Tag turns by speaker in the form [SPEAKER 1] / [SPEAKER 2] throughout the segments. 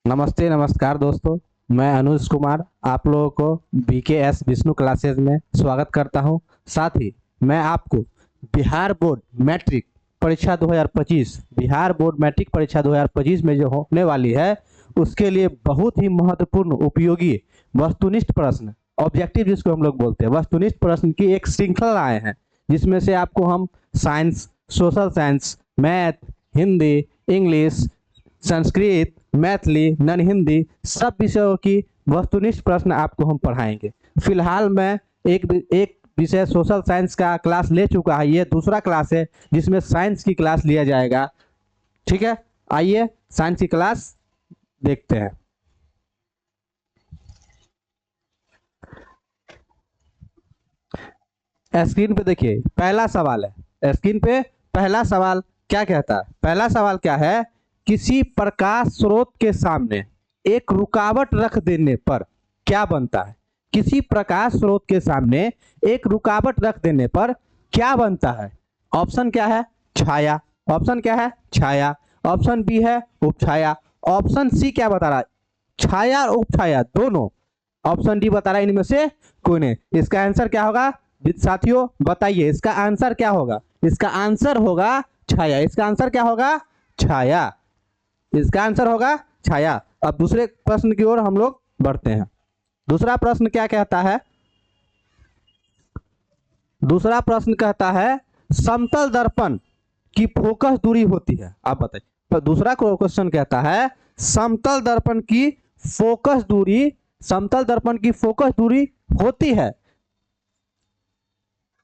[SPEAKER 1] नमस्ते नमस्कार दोस्तों। मैं अनुज कुमार आप लोगों को BKS विष्णु क्लासेज में स्वागत करता हूं। साथ ही मैं आपको बिहार बोर्ड मैट्रिक परीक्षा 2025 बिहार बोर्ड मैट्रिक परीक्षा 2025 में जो होने वाली है उसके लिए बहुत ही महत्वपूर्ण उपयोगी वस्तुनिष्ठ प्रश्न ऑब्जेक्टिव जिसको हम लोग बोलते हैं वस्तुनिष्ठ प्रश्न की एक श्रृंखला लाए हैं, जिसमें से आपको हम science, social science, math, Hindi, English, Sanskrit, Maithili, नन हिंदी सब विषयों की वस्तुनिष्ठ प्रश्न आपको हम पढ़ाएंगे। फिलहाल मैं एक विषय सोशल साइंस का क्लास ले चुका है, ये दूसरा क्लास है जिसमें साइंस की क्लास लिया जाएगा। ठीक है, आइए साइंस की क्लास देखते हैं। स्क्रीन पे देखिए, पहला सवाल है। स्क्रीन पे पहला सवाल क्या कहता है? पहला सवाल क्या है? किसी प्रकाश स्रोत के सामने एक रुकावट रख देने पर क्या बनता है? किसी प्रकाश स्रोत के सामने एक रुकावट रख देने पर क्या बनता है? ऑप्शन क्या है? छाया। ऑप्शन क्या है? छाया। ऑप्शन बी है उपछाया। ऑप्शन सी क्या बता रहा है? छाया और उपछाया दोनों। ऑप्शन डी बता रहा है इनमें से कोई नहीं। इसका आंसर क्या होगा साथियों? बताइए इसका आंसर क्या होगा? इसका आंसर होगा छाया। इसका आंसर क्या होगा? छाया। इसका आंसर होगा छाया। अब दूसरे प्रश्न की ओर हम लोग बढ़ते हैं। दूसरा प्रश्न क्या कहता है? दूसरा प्रश्न कहता है समतल दर्पण की फोकस दूरी होती है। आप बताइए। तो दूसरा क्वेश्चन कहता है समतल दर्पण की फोकस दूरी, समतल दर्पण की फोकस दूरी होती है।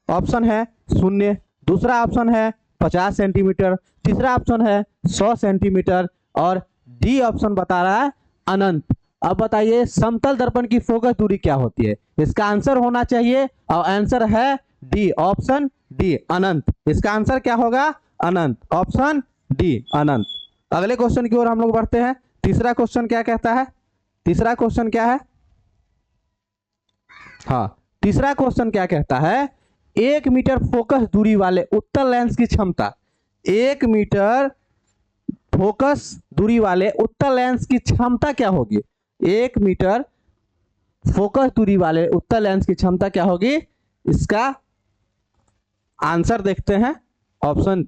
[SPEAKER 1] ऑप्शन है 0, दूसरा ऑप्शन है 50 सेंटीमीटर, तीसरा ऑप्शन है 100 सेंटीमीटर और डी ऑप्शन बता रहा है अनंत। अब बताइए समतल दर्पण की फोकस दूरी क्या होती है? इसका आंसर होना चाहिए और आंसर है डी, ऑप्शन डी अनंत। इसका आंसर क्या होगा? अनंत। ऑप्शन डी अनंत। अगले क्वेश्चन की ओर हम लोग बढ़ते हैं। तीसरा क्वेश्चन क्या कहता है? तीसरा क्वेश्चन क्या है? हाँ, तीसरा क्वेश्चन क्या कहता है? 1 मीटर फोकस दूरी वाले उत्तल लेंस की क्षमता, 1 मीटर फोकस दूरी वाले उत्तल लेंस की क्षमता क्या होगी? 1 मीटर फोकस दूरी वाले उत्तल लेंस की क्षमता क्या होगी? इसका आंसर देखते हैं। ऑप्शन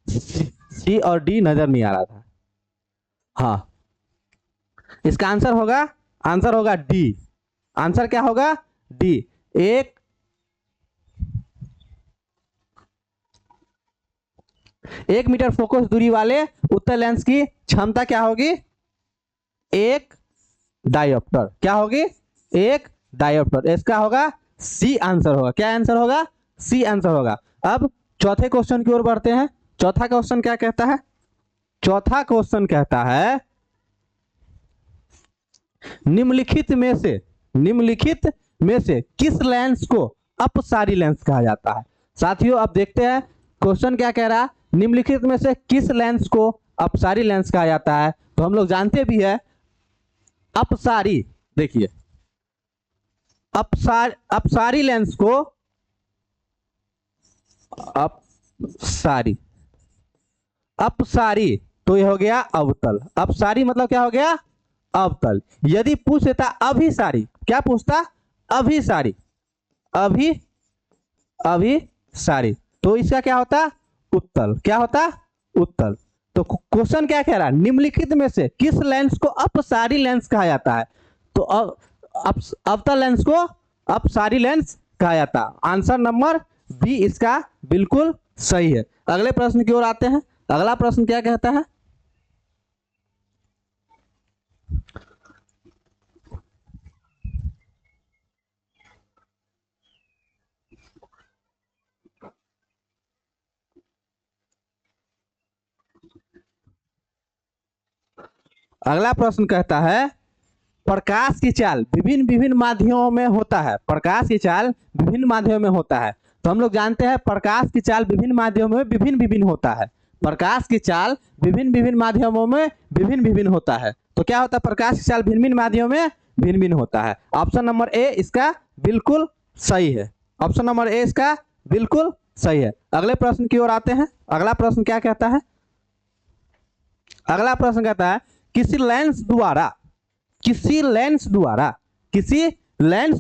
[SPEAKER 1] सी और डी नजर नहीं आ रहा था। हाँ, इसका आंसर होगा डी। आंसर क्या होगा? डी। 1 मीटर फोकस दूरी वाले उत्तल लेंस की क्षमता क्या होगी? 1 डायोप्टर। क्या होगी? 1 डायोप्टर। इसका होगा सी आंसर होगा। क्या आंसर होगा? सी आंसर होगा। अब चौथे क्वेश्चन की ओर बढ़ते हैं। चौथा क्वेश्चन क्या कहता है? चौथा क्वेश्चन कहता है निम्नलिखित में से किस लेंस को अपसारी लेंस कहा जाता है? साथियों अब देखते हैं क्वेश्चन क्या कह रहा है। निम्नलिखित में से किस लेंस को अपसारी लेंस कहा जाता है? तो हम लोग जानते भी है अपसारी। देखिए अपसारी लेंस को अपसारी तो ये हो गया अवतल। अपसारी मतलब क्या हो गया? अवतल। यदि पूछ लेता अभिसारी, क्या पूछता? अभिसारी। अभिसारी तो इसका क्या होता? उत्तल। क्या होता? उत्तल। तो क्वेश्चन क्या कह रहा है? निम्नलिखित में से किस लेंस को अपसारी लेंस कहा जाता है? तो अवतल लेंस को अपसारी लेंस कहा जाता है। आंसर नंबर बी इसका बिल्कुल सही है। अगले प्रश्न की ओर आते हैं। अगला प्रश्न क्या कहता है? अगला प्रश्न कहता है प्रकाश की चाल विभिन्न माध्यमों में होता है। प्रकाश की चाल विभिन्न माध्यमों में होता है। तो हम लोग जानते हैं प्रकाश की चाल विभिन्न माध्यमों में विभिन्न होता है। प्रकाश की चाल विभिन्न माध्यमों में विभिन्न होता है। तो क्या होता है? प्रकाश की चाल भिन्न माध्यमों में भिन्न होता है। ऑप्शन नंबर ए इसका बिल्कुल सही है। ऑप्शन नंबर ए इसका बिल्कुल सही है। अगले प्रश्न की ओर आते हैं। अगला प्रश्न क्या कहता है? अगला प्रश्न कहता है किसी लेंस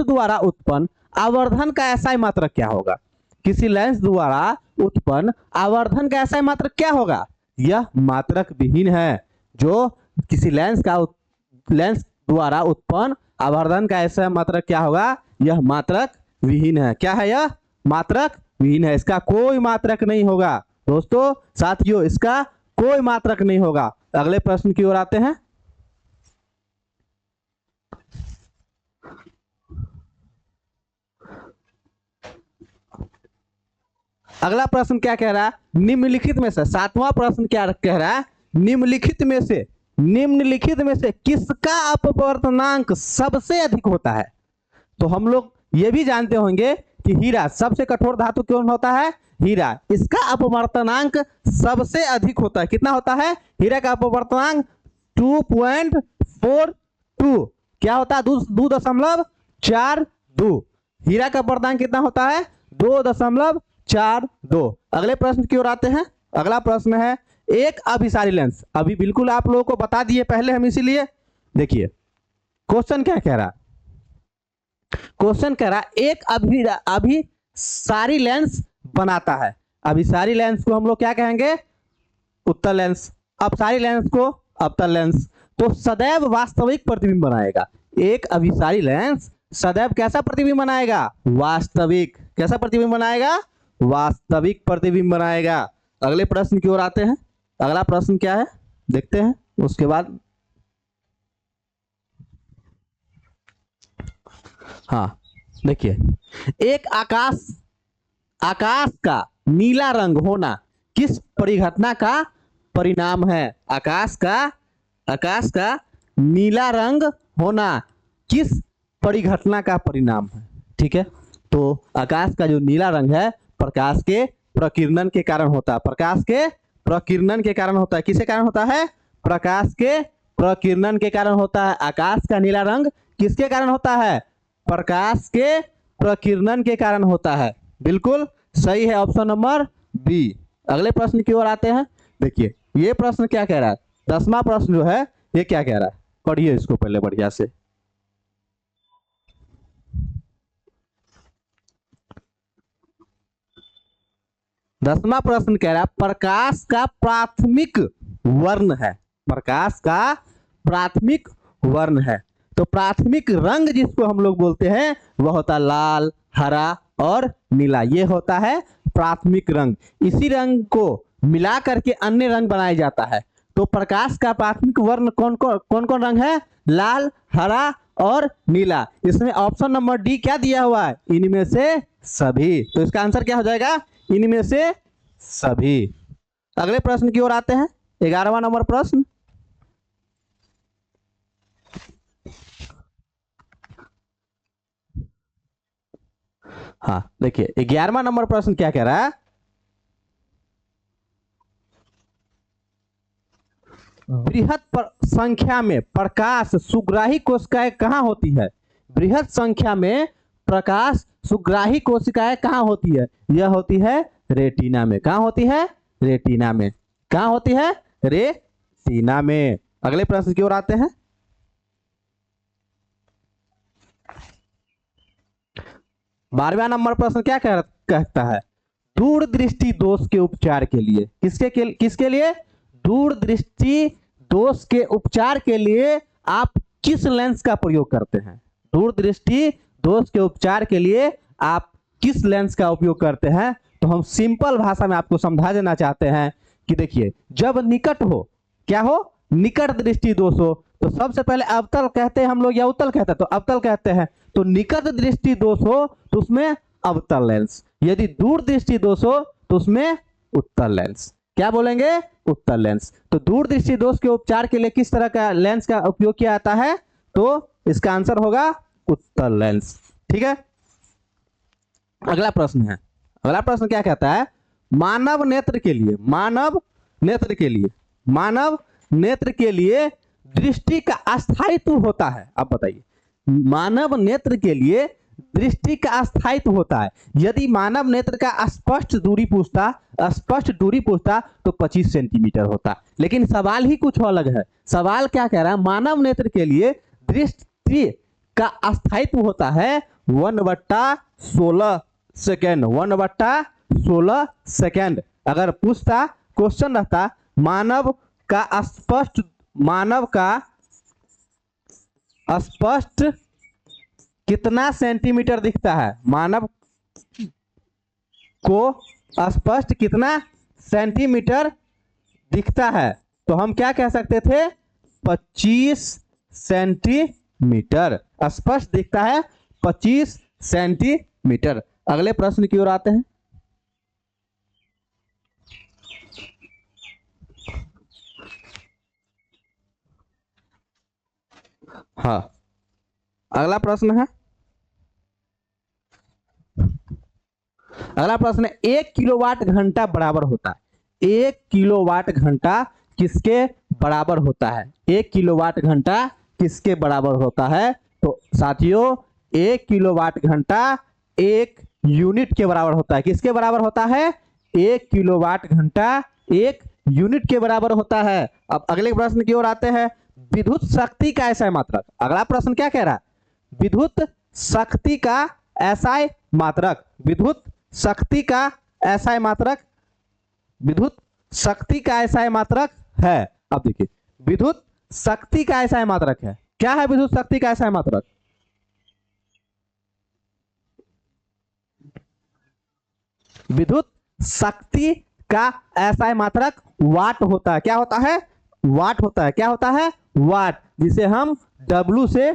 [SPEAKER 1] द्वारा उत्पन्न आवर्धन का ऐसा मात्रक क्या होगा? किसी लेंस द्वारा उत्पन्न आवर्धन का ऐसा मात्रक क्या होगा? यह मात्रक विहीन है। जो किसी लेंस द्वारा उत्पन्न आवर्धन का ऐसा मात्रक क्या होगा? यह मात्रक विहीन है। क्या है यह? मात्रक विहीन है। इसका कोई मात्रक नहीं होगा दोस्तों, साथियों, इसका कोई मात्रक नहीं होगा। अगले प्रश्न की ओर आते हैं। अगला प्रश्न क्या कह रहा है? निम्नलिखित में से, सातवां प्रश्न क्या कह रहा है? निम्नलिखित में से किसका अपवर्तनांक सबसे अधिक होता है? तो हम लोग ये भी जानते होंगे कि हीरा सबसे कठोर धातु कौन होता है? हीरा। इसका अपवर्तनांक सबसे अधिक होता है। कितना होता है? हीरा का अपवर्तनांक 2.42 क्या होता है? 2.42। हीरा का अपवर्तनांक कितना होता है? 2.42। अगले प्रश्न की ओर आते हैं। अगला प्रश्न है एक अभिसारी लेंस। अभी बिल्कुल आप लोगों को बता दिए पहले हम, इसीलिए देखिए क्वेश्चन क्या कह रहा है। क्वेश्चन कह रहा है एक अभिसारी लेंस बनाता है। अभिसारी लेंस को हम लोग क्या कहेंगे? उत्तल लेंस। अपसारी लेंस को अवतल लेंस। तो सदैव वास्तविक प्रतिबिंब बनाएगा। एक अभिसारी लेंस सदैव कैसा प्रतिबिंब बनाएगा? वास्तविक। कैसा प्रतिबिंब बनाएगा? वास्तविक प्रतिबिंब बनाएगा। अगले प्रश्न की ओर आते हैं। अगला प्रश्न क्या है देखते हैं, उसके बाद हाँ देखिए, एक आकाश का नीला रंग होना किस परिघटना का परिणाम है? आकाश का नीला रंग होना किस परिघटना का परिणाम है? ठीक है, तो आकाश का जो नीला रंग है प्रकाश के प्रकीर्णन के कारण होता है। प्रकाश के प्रकीर्णन के कारण होता है। किसके कारण होता है? प्रकाश के प्रकीर्णन के कारण होता है। आकाश का नीला रंग किसके कारण होता है? प्रकाश के प्रकीर्णन के कारण होता है। बिल्कुल सही है, ऑप्शन नंबर बी। अगले प्रश्न की ओर आते हैं। देखिए ये प्रश्न क्या कह रहा है? 10वां प्रश्न जो है ये क्या कह रहा है? पढ़िए इसको पहले बढ़िया से। दसवां प्रश्न कह रहा है प्रकाश का प्राथमिक वर्ण है। प्रकाश का प्राथमिक वर्ण है। तो प्राथमिक रंग जिसको हम लोग बोलते हैं वह होता है लाल, हरा और नीला। ये होता है प्राथमिक रंग। इसी रंग को मिला करके अन्य रंग बनाया जाता है। तो प्रकाश का प्राथमिक वर्ण कौन कौन रंग है? लाल, हरा और नीला। इसमें ऑप्शन नंबर डी क्या दिया हुआ है? इनमें से सभी। तो इसका आंसर क्या हो जाएगा? इनमें से सभी। अगले प्रश्न की ओर आते हैं। 11वां नंबर प्रश्न। हाँ देखिए 11वां नंबर प्रश्न क्या कह रहा है? बृहत संख्या में प्रकाश सुग्राही कोशिकाएं कहां होती है? बृहत संख्या में प्रकाश सुग्राही कोशिकाएं कहां होती है? यह होती है रेटिना में। कहां होती है? रेटिना में। कहां होती है? रेटिना में। अगले प्रश्न की ओर आते हैं। बारहवां नंबर प्रश्न क्या कहता है? दूरदृष्टि दोष के उपचार के लिए किसके लिए? दूरदृष्टि दोष के उपचार के लिए आप किस लेंस का प्रयोग करते हैं? दूरदृष्टि दोष के उपचार के लिए आप किस लेंस का उपयोग करते हैं? तो हम सिंपल भाषा में आपको समझा देना चाहते हैं कि देखिए जब निकट हो, क्या हो? निकट दृष्टि दोष हो, तो सबसे पहले अवतल कहते हैं हम लोग या उत्तल कहते हैं? तो अवतल कहते हैं। तो निकट दृष्टि दोष हो तो उसमें अवतल लेंस, यदि दूर दृष्टि दोष हो तो उसमें उत्तल लेंस। क्या बोलेंगे? उत्तल लेंस। तो दूर दृष्टि दोष के उपचार के लिए किस तरह का लेंस का उपयोग किया जाता है? तो इसका आंसर होगा उत्तल लेंस। ठीक है, अगला प्रश्न है। अगला प्रश्न क्या कहता है? मानव नेत्र के लिए दृष्टि का अस्थायित्व होता है। अब बताइए, मानव नेत्र के लिए दृष्टि का अस्थायित्व होता है। यदि मानव नेत्र का स्पष्ट दूरी पूछता तो 25 सेंटीमीटर होता। लेकिन सवाल ही कुछ अलग है। सवाल क्या कह रहा है, मानव नेत्र के लिए दृष्टि का अस्थायित्व होता है 1/16 सेकेंड, 1/16 सेकेंड। अगर पूछता, क्वेश्चन रहता मानव का स्पष्ट कितना सेंटीमीटर दिखता है, मानव को स्पष्ट कितना सेंटीमीटर दिखता है, तो हम क्या कह सकते थे, 25 सेंटीमीटर स्पष्ट दिखता है, 25 सेंटीमीटर। अगले प्रश्न की ओर आते हैं। हाँ, अगला प्रश्न है, अगला प्रश्न है 1 किलोवाट घंटा बराबर होता है। 1 किलोवाट घंटा किसके बराबर होता है? 1 किलोवाट घंटा किसके बराबर होता है? तो साथियों 1 किलोवाट घंटा 1 यूनिट के बराबर होता है। किसके बराबर होता है? 1 किलोवाट घंटा 1 यूनिट के बराबर होता है। अब अगले प्रश्न की ओर आते हैं। विद्युत शक्ति का एसआई मात्रक। अगला प्रश्न क्या कह रहा है? विद्युत शक्ति का एसआई मात्रक। विद्युत शक्ति का एसआई मात्रक, विद्युत शक्ति का एसआई मात्रक है। अब देखिए, विद्युत शक्ति का एसआई मात्रक है। क्या है विद्युत शक्ति का एसआई मात्रक? विद्युत शक्ति का एसआई मात्रक वाट होता है। क्या होता है? वाट होता है। क्या होता है? वाट, जिसे हम W से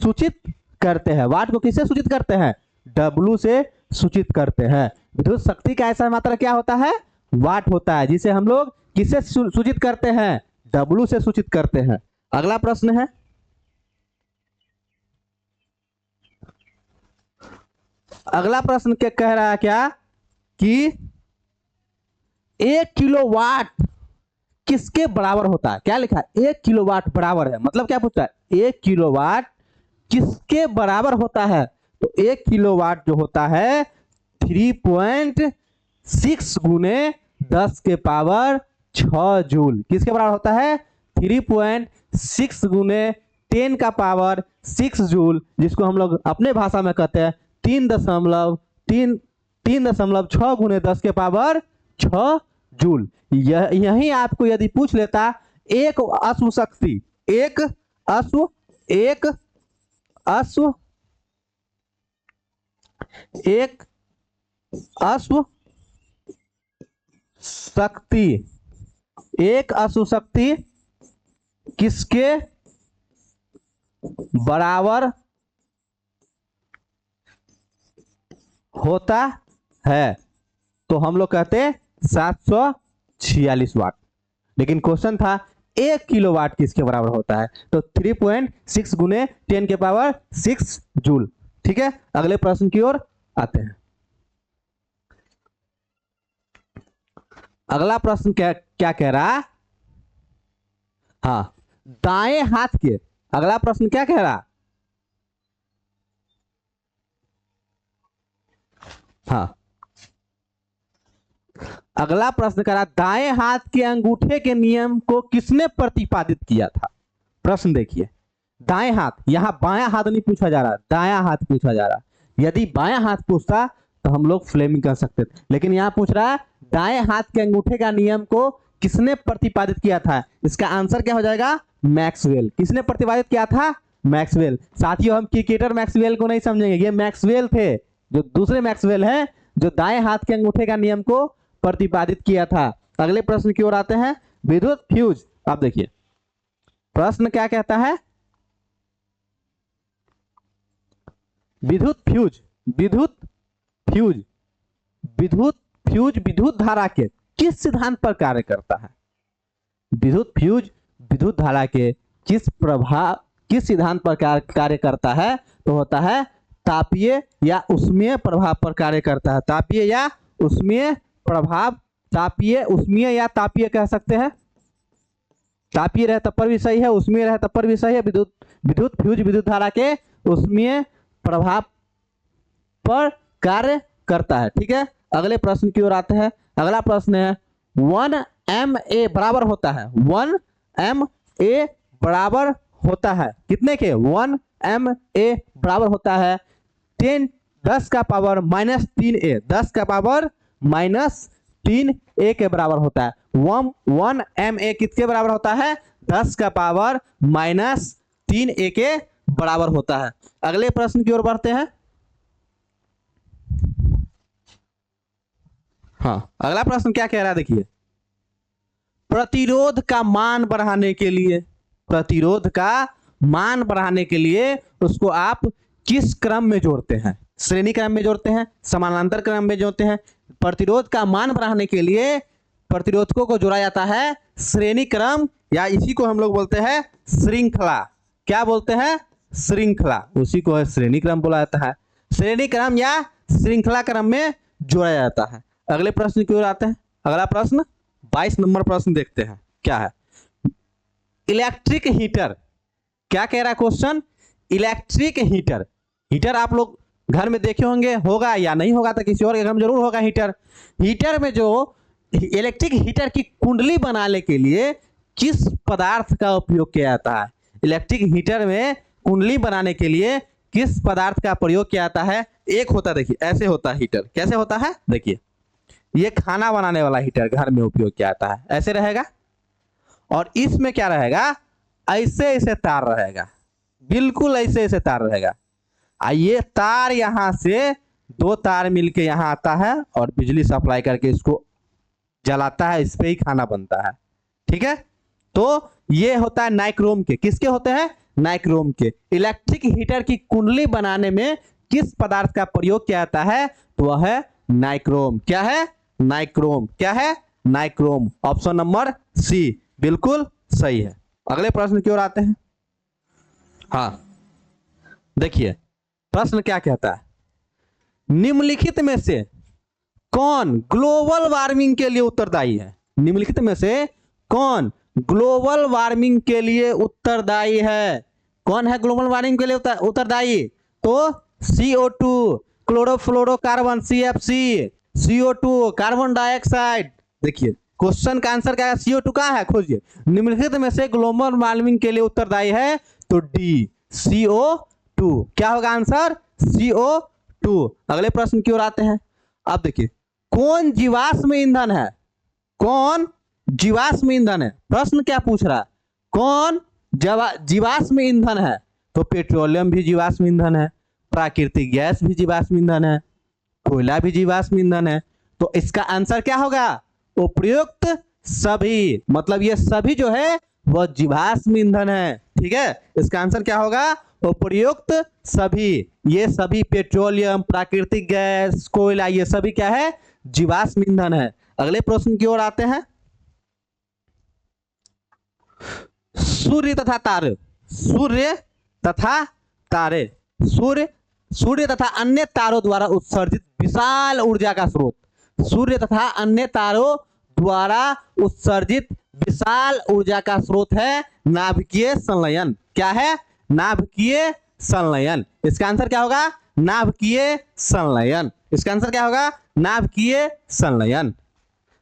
[SPEAKER 1] सूचित करते हैं। वाट को किससे सूचित करते हैं? W से सूचित करते हैं। विद्युत शक्ति का एसआई मात्रक क्या होता है? वाट होता है, जिसे हम लोग किससे सूचित करते हैं? W से सूचित करते हैं। अगला प्रश्न है, अगला प्रश्न क्या कह रहा है, क्या कि 1 किलोवाट किसके बराबर होता है? क्या लिखा है? 1 किलोवाट बराबर है, मतलब क्या पूछता है? 1 किलोवाट किसके बराबर होता है? तो 1 किलोवाट जो होता है 3.6 गुने 10 के पावर 6 जूल। किसके बराबर होता है? 3.6 गुने 10 का पावर 6 जूल, जिसको हम लोग अपने भाषा में कहते हैं 3.6 गुने 10 के पावर 6 जूल। यही आपको यदि पूछ लेता एक अश्व शक्ति, एक अश्व शक्ति किसके बराबर होता है, तो हम लोग कहते हैं 746 वाट। लेकिन क्वेश्चन था 1 किलोवाट किसके बराबर होता है, तो 3.6 गुने 10 के पावर 6 जूल। ठीक है, अगले प्रश्न की ओर आते हैं। अगला प्रश्न क्या कह रहा? हाँ, दाएं हाथ के, अगला प्रश्न क्या कह रहा? हाँ, अगला प्रश्न कह रहा दाएं हाथ के अंगूठे के नियम को किसने प्रतिपादित किया था? प्रश्न देखिए, दाएं हाथ, यहां बायां हाथ नहीं पूछा जा रहा, दायां हाथ पूछा जा रहा। यदि बायां हाथ पूछता तो हम लोग फ्लेमिंग कर सकते थे, लेकिन यहां पूछ रहा है दाएं हाथ के अंगूठे का नियम को किसने प्रतिपादित किया था? इसका आंसर क्या हो जाएगा? मैक्सवेल। किसने प्रतिपादित किया था? मैक्सवेल। साथियों, हम क्रिकेटर मैक्सवेल को नहीं समझेंगे, ये मैक्सवेल थे, जो दूसरे मैक्सवेल हैं, जो दाएं हाथ के अंगूठे का नियम को प्रतिपादित किया था। अगले प्रश्न की ओर आते हैं। विद्युत फ्यूज। आप देखिए प्रश्न क्या कहता है? विद्युत फ्यूज, विद्युत फ्यूज, विद्युत फ्यूज विद्युत धारा के किस सिद्धांत पर कार्य करता है? विद्युत फ्यूज विद्युत धारा के किस सिद्धांत पर कार्य करता है? तो होता है तापीय या उष्मीय प्रभाव पर कार्य करता है। तापीय या उष्मीय प्रभाव, तापीय, उष्मीय या तापीय कह सकते हैं। तापीय रहे तब पर भी सही है, उष्मीय रहे तब पर भी सही है। विद्युत फ्यूज विद्युत धारा के उष्मीय प्रभाव पर कार्य करता है। ठीक है, अगले प्रश्न की ओर आते हैं। अगला प्रश्न है 1 MA बराबर होता है, 1 MA बराबर होता है कितने के? 1 MA बराबर होता है 10 का पावर -3A, 10 का पावर -3A के बराबर होता है। 1 MA किसके बराबर होता है? 10 का पावर -3A के बराबर होता है। अगले प्रश्न की ओर बढ़ते हैं। हाँ, अगला प्रश्न क्या कह रहा है देखिए, प्रतिरोध का मान बढ़ाने के लिए, प्रतिरोध का मान बढ़ाने के लिए उसको आप किस क्रम में जोड़ते हैं? श्रेणी क्रम में जोड़ते हैं, समानांतर क्रम में जोड़ते हैं। प्रतिरोध का मान बढ़ाने के लिए प्रतिरोधकों को जोड़ा जाता है श्रेणी क्रम, या इसी को हम लोग बोलते हैं श्रृंखला। क्या बोलते हैं? श्रृंखला, उसी को श्रेणी क्रम बोला जाता है। श्रेणी क्रम या श्रृंखला क्रम में जोड़ा जाता है। अगले प्रश्न की ओर आते हैं। अगला प्रश्न 22 नंबर प्रश्न देखते हैं क्या है। इलेक्ट्रिक हीटर, क्या कह रहा है क्वेश्चन? इलेक्ट्रिक हीटर, हीटर आप लोग घर में देखे होंगे, होगा या नहीं होगा तो किसी और के घर में जरूर होगा हीटर। हीटर में जो इलेक्ट्रिक हीटर की कुंडली बनाने के लिए किस पदार्थ का उपयोग किया जाता है? इलेक्ट्रिक हीटर में कुंडली बनाने के लिए किस पदार्थ का प्रयोग किया जाता है? एक होता, देखिए ऐसे होता है हीटर, कैसे होता है देखिए, ये खाना बनाने वाला हीटर घर में उपयोग किया जाता है, ऐसे रहेगा। और इसमें क्या रहेगा? ऐसे ऐसे तार रहेगा, बिल्कुल ऐसे ऐसे तार रहेगा। ये तार यहां से 2 तार मिलके यहां आता है और बिजली सप्लाई करके इसको जलाता है, इस पे ही खाना बनता है। ठीक है, तो ये होता है नाइक्रोम के। किसके होते हैं? नाइक्रोम के। इलेक्ट्रिक हीटर की कुंडली बनाने में किस पदार्थ का प्रयोग किया जाता है? तो वह है नाइक्रोम। क्या है? नाइक्रोम। क्या है? नाइक्रोम। ऑप्शन नंबर सी बिल्कुल सही है। अगले प्रश्न की ओर आते हैं। हाँ देखिए, प्रश्न क्या कहता है, निम्नलिखित में से कौन ग्लोबल वार्मिंग के लिए उत्तरदायी है? निम्नलिखित में से कौन ग्लोबल वार्मिंग के लिए उत्तरदायी है? कौन है ग्लोबल वार्मिंग के लिए उत्तरदायी? तो CO2, chlorofluorocarbon CFC, CO2 carbon dioxide. देखिए क्वेश्चन का आंसर क्या है? CO2 का है, खोजिए। निम्नलिखित में से ग्लोबल वार्मिंग के लिए उत्तरदायी है तो डी CO2। क्या होगा आंसर? CO2। अगले प्रश्न की ओर आते हैं। अब देखिए, कौन जीवाश्म ईंधन है? कौन जीवाश्म ईंधन है? प्रश्न क्या पूछ रहा है? कौन जीवाश्म ईंधन है? तो पेट्रोलियम भी जीवाश्म ईंधन है, प्राकृतिक गैस भी जीवाश्म ईंधन है, कोयला भी जीवाश्म ईंधन है। तो इसका आंसर क्या होगा? उपयुक्त सभी, मतलब ये सभी जो है वह जीवाश्म ईंधन है। ठीक है, इसका आंसर क्या होगा? उपयुक्त सभी। ये सभी पेट्रोलियम, प्राकृतिक गैस, कोयला, ये सभी क्या है? जीवाश्म ईंधन है। अगले प्रश्न की ओर आते हैं। सूर्य तथा तारे, सूर्य तथा तारे, सूर्य तथा अन्य तारों द्वारा उत्सर्जित विशाल ऊर्जा का स्रोत, सूर्य तथा अन्य तारों द्वारा उत्सर्जित विशाल ऊर्जा का स्रोत है नाभिकीय संलयन। क्या है? नाभिकीय संलयन। इसका आंसर क्या होगा? नाभिकीय संलयन। इसका आंसर क्या होगा? नाभिकीय संलयन।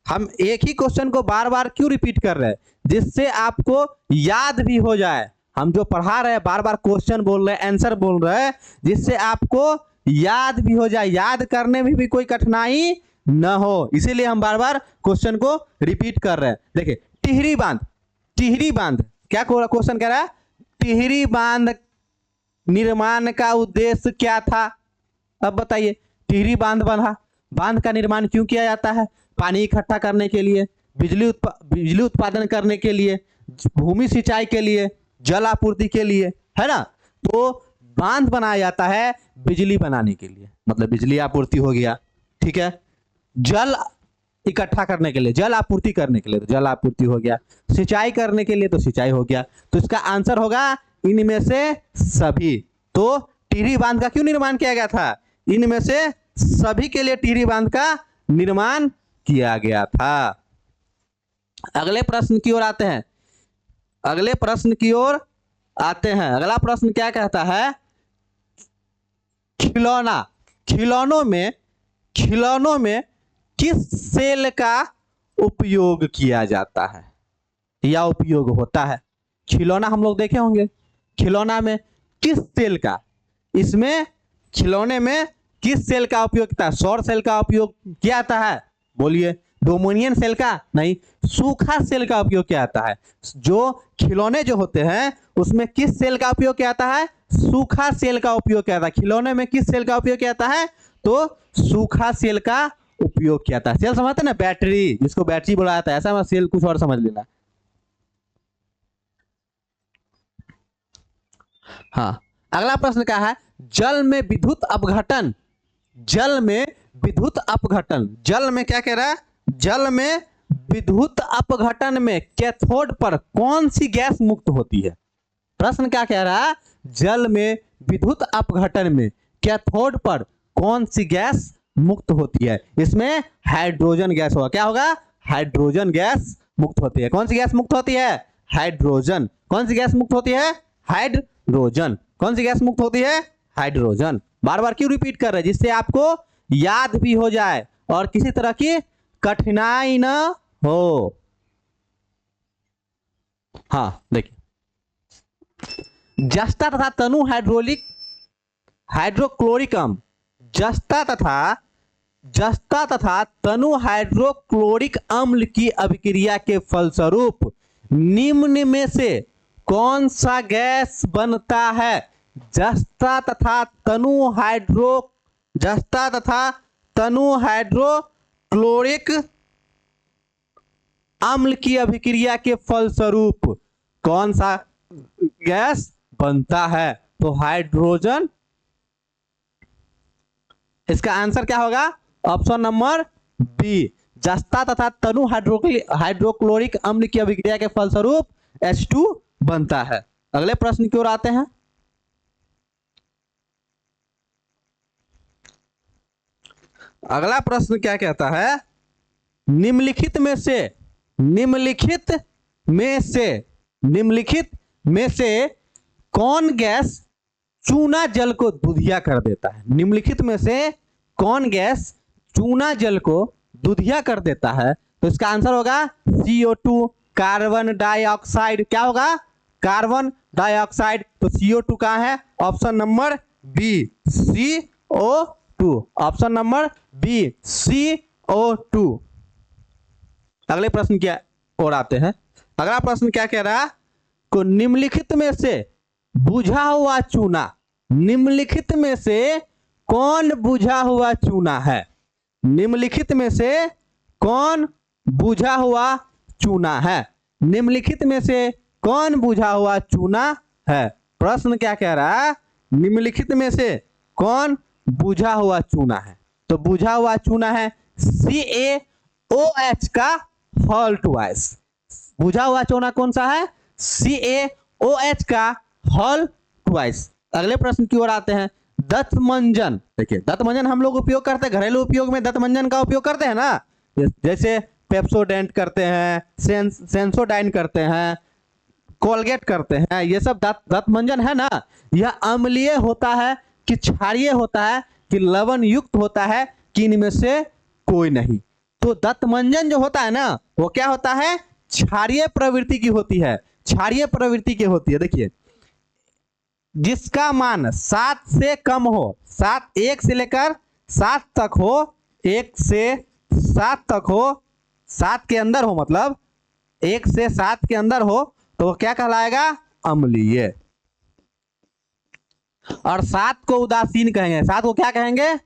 [SPEAKER 1] हम एक ही क्वेश्चन को बार बार क्यों रिपीट कर रहे हैं? जिससे आपको याद भी हो जाए। हम जो पढ़ा रहे हैं बार बार क्वेश्चन बोल रहे हैं, आंसर बोल रहे हैं, जिससे आपको याद भी हो जाए, याद करने में भी कोई कठिनाई न हो, इसीलिए हम बार बार क्वेश्चन को रिपीट कर रहे हैं। देखिए, टिहरी बांध, टिहरी बांध, क्या क्वेश्चन कह रहा है? टिहरी बांध निर्माण का उद्देश्य क्या था? अब बताइए, टिहरी बांध बना, बांध का निर्माण क्यों किया जाता है? पानी इकट्ठा करने के लिए, बिजली उत्पादन करने के लिए, भूमि सिंचाई के लिए, जल आपूर्ति के लिए, है ना। तो बांध बनाया जाता है बिजली बनाने के लिए, मतलब बिजली आपूर्ति हो गया। ठीक है, जल इकट्ठा करने के लिए, जल आपूर्ति करने के लिए तो जल आपूर्ति हो गया, सिंचाई करने के लिए तो सिंचाई हो गया। तो इसका आंसर होगा इनमें से सभी। तो टिहरी बांध का क्यों निर्माण किया गया था? इनमें से सभी के लिए टिहरी बांध का निर्माण किया गया था। अगले प्रश्न की ओर आते हैं। अगले प्रश्न की ओर आते हैं। अगला प्रश्न क्या कहता है? खिलौना, खिलौनों में किस सेल का उपयोग किया जाता है या उपयोग होता है? खिलौना हम लोग देखे होंगे, खिलौना में किस सेल का, इसमें खिलौने में किस सेल का उपयोग किया? सौर सेल का उपयोग किया जाता है? बोलिए। डोमिनियन सेल का? नहीं, सूखा सेल का उपयोग किया जाता है। जो खिलौने जो होते हैं उसमें किस सेल का उपयोग किया जाता है? सूखा सेल का उपयोग किया जाता है। खिलौने में किस सेल का उपयोग किया जाता है? तो सूखा सेल का उपयोग किया जाता है। सेल समझते हैं ना, बैटरी, जिसको बैटरी बोला जाता है, ऐसा मैं सेल कुछ और समझ लेना। हाँ, अगला प्रश्न क्या है? जल में विद्युत अपघटन, जल में विद्युत अपघटन, जल में क्या कह रहा है? जल में विद्युत अपघटन में कैथोड पर कौन सी गैस मुक्त होती है? प्रश्न क्या कह रहा है? जल में विद्युत अपघटन में कैथोड पर कौन सी गैस मुक्त होती है? इसमें हाइड्रोजन गैस होगा। क्या होगा? हाइड्रोजन गैस मुक्त होती है। कौन सी गैस मुक्त होती है? हाइड्रोजन। कौन सी गैस मुक्त होती है? हाइड्रोजन। कौन सी गैस मुक्त होती है? हाइड्रोजन। बार बार क्यों रिपीट कर रहे हैं? जिससे आपको याद भी हो जाए और किसी तरह की कठिनाई ना हो। हाँ देखिए, जस्ता तथा तनु हाइड्रोक्लोरिक अम्ल, जस्ता तथा तनु हाइड्रोक्लोरिक अम्ल की अभिक्रिया के फलस्वरूप निम्न में से कौन सा गैस बनता है? जस्ता तथा तनु हाइड्रोक्लोरिक अम्ल की अभिक्रिया के फलस्वरूप कौन सा गैस बनता है? तो हाइड्रोजन। इसका आंसर क्या होगा? ऑप्शन नंबर बी, जस्ता तथा तनु हाइड्रोक्लोरिक अम्ल की अभिक्रिया के फलस्वरूप H2 बनता है। अगले प्रश्न की ओर आते हैं। अगला प्रश्न क्या कहता है? निम्नलिखित में से कौन गैस चूना जल को दुधिया कर देता है? निम्नलिखित में से कौन गैस चूना जल को दुधिया कर देता है? तो इसका आंसर होगा CO2, कार्बन डाइऑक्साइड। क्या होगा? Carbon dioxide. तो CO2 कहां है? Option number B, CO2। Option number B, CO2। अगले प्रश्न क्या और आते हैं। अगला प्रश्न क्या कह रहा है? को निम्नलिखित में से बुझा हुआ चूना, निम्नलिखित में से कौन बुझा हुआ चूना है? निम्नलिखित में से कौन बुझा हुआ चूना है? निम्नलिखित में से कौन बुझा हुआ चूना है? प्रश्न क्या कह रहा है? निम्नलिखित में से कौन बुझा हुआ चूना है? तो बुझा हुआ चूना है CaOH का हॉल ट्वाइस। बुझा हुआ चूना कौन सा है? CaOH का हॉल ट्वाइस। अगले प्रश्न की ओर आते हैं। दंतमंजन, देखिए दंतमंजन हम लोग उपयोग करते हैं, घरेलू उपयोग में दंतमंजन का उपयोग करते हैं ना, जैसे पेप्सोडेंट करते हैं, सेंसोडाइन करते हैं, कोलगेट करते हैं, ये सब दंतमंजन है ना। यह अम्लीय होता है कि क्षारीय होता है कि लवण युक्त होता है कि इनमें से कोई नहीं? तो दंतमंजन जो होता है ना वो क्या होता है? क्षारीय प्रवृत्ति की होती है, क्षारीय प्रवृत्ति की होती है। देखिए, जिसका मान 7 से कम हो, 1 से लेकर 7 तक हो, 1 से 7 तक हो, 7 के अंदर हो, मतलब 1 से 7 के अंदर हो, तो वो क्या कहलाएगा? अम्लीय। और 7 को उदासीन कहेंगे। 7 को क्या कहेंगे?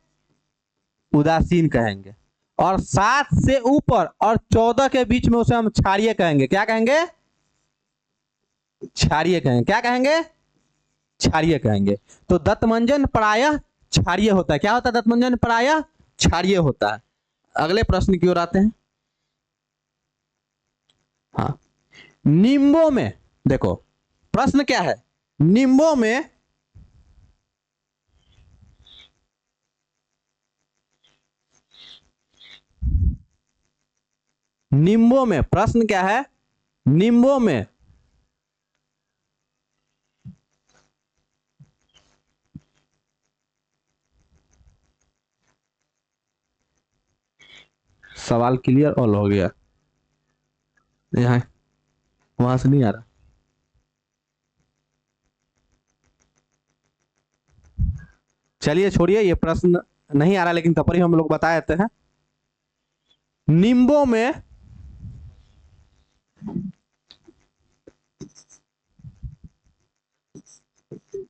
[SPEAKER 1] उदासीन कहेंगे। और 7 से ऊपर और 14 के बीच में उसे हम क्षारीय कहेंगे। क्या कहेंगे? क्षारीय कहेंगे। क्या कहेंगे? क्षारीय कहेंगे। तो दंतमंजन प्रायः क्षारीय होता है। क्या होता है? दंतमंजन प्रायः क्षारीय होता है। अगले प्रश्न की ओर आते हैं। हाँ, नींबू में देखो प्रश्न क्या है? नींबू में प्रश्न क्या है? नींबू में सवाल क्लियर ऑल हो गया। यहाँ वहां से नहीं आ रहा। चलिए छोड़िए, ये प्रश्न नहीं आ रहा, लेकिन तब पर ही हम लोग बता देते हैं। नींबू में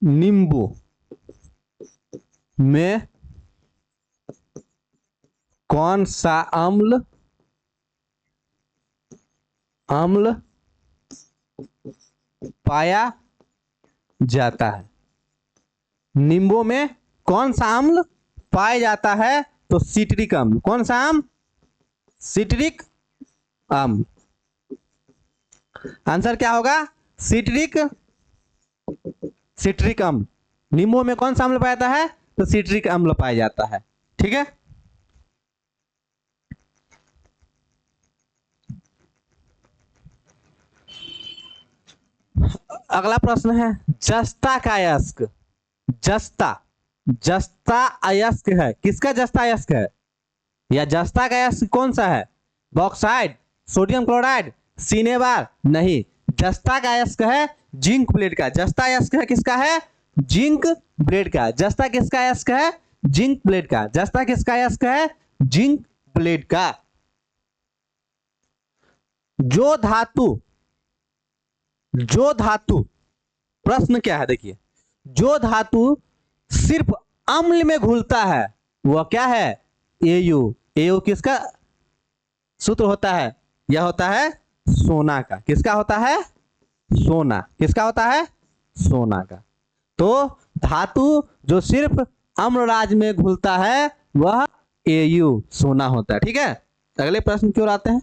[SPEAKER 1] नींबू में कौन सा अम्ल पाया जाता है? नींबू में कौन सा अम्ल पाया जाता है? तो सिट्रिक अम्ल। कौन सा अम्ल? सिट्रिक अम्ल। आंसर क्या होगा? सिट्रिक अम्ल। नींबू में कौन सा अम्ल पाया जाता है? तो सिट्रिक अम्ल पाया जाता है। ठीक है। अगला प्रश्न है जस्ता का अयस्क। जस्ता अयस्क है, किसका जस्ता अयस्क है? या जस्ता का अयस्क कौन सा है? Bauxite, sodium chloride, cinnabar? नहीं, जस्ता का अयस्क है जिंक ब्लेड का। जस्ता अयस्क है किसका है? जिंक ब्लेड का। जस्ता किसका अयस्क है? जिंक ब्लेड का। जस्ता किसका अयस्क है? जिंक ब्लेड का। जो धातु, प्रश्न क्या है देखिए, जो धातु सिर्फ अम्ल में घुलता है वह क्या है? एयू। एयू किसका सूत्र होता है? यह होता है सोना का। किसका होता है? सोना। किसका होता है? सोना का। तो धातु जो सिर्फ अम्लराज में घुलता है वह एयू, सोना होता है। ठीक है। अगले प्रश्न की ओर आते हैं।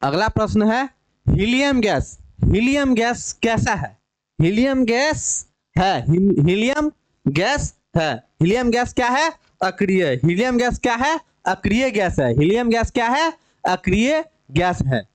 [SPEAKER 1] अगला प्रश्न है हीलियम गैस। हीलियम गैस कैसा है? हीलियम गैस है, हीलियम गैस है। हीलियम गैस क्या है? अक्रिय। हीलियम गैस क्या है? अक्रिय गैस है। हीलियम गैस क्या है? अक्रिय गैस है।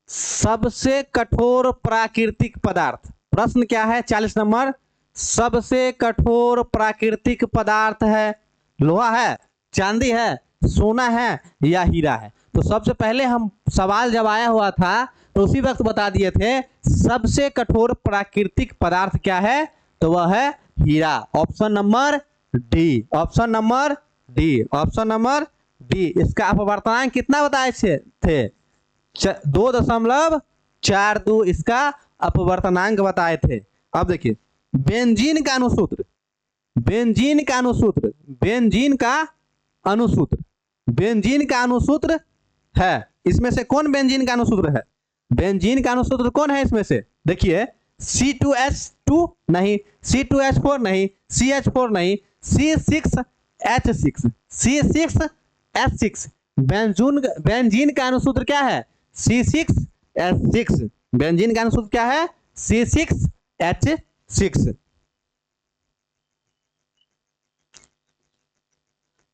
[SPEAKER 1] सबसे कठोर प्राकृतिक पदार्थ। प्रश्न क्या है? 40 नंबर। सबसे कठोर प्राकृतिक पदार्थ है, लोहा है, चांदी है, सोना है या हीरा है? तो सबसे पहले हम सवाल जब आया हुआ था तो उसी वक्त बता दिए थे सबसे कठोर प्राकृतिक पदार्थ क्या है? तो वह है हीरा। Option number D. Option number D. Option number D. इसका अपवर्तनांक कितना बताए थे? 2.42 इसका अपवर्तनांक बताए थे। अब देखिए बेंजीन का अनुसूत्र, बेंजीन का अनुसूत्र, बेंजीन का अनुसूत्र, बेंजीन का अनुसूत्र है। इसमें से कौन बेंजीन का अनुसूत्र है? बेंजीन का अनुसूत्र कौन है इसमें से? देखिए C2H2 नहीं, C2H4 नहीं, CH4 नहीं, C6H6, C6H6। बेंजीन का अनुसूत्र क्या है? C6H6। बेंजीन का अनुसूत्र क्या है? C6H6।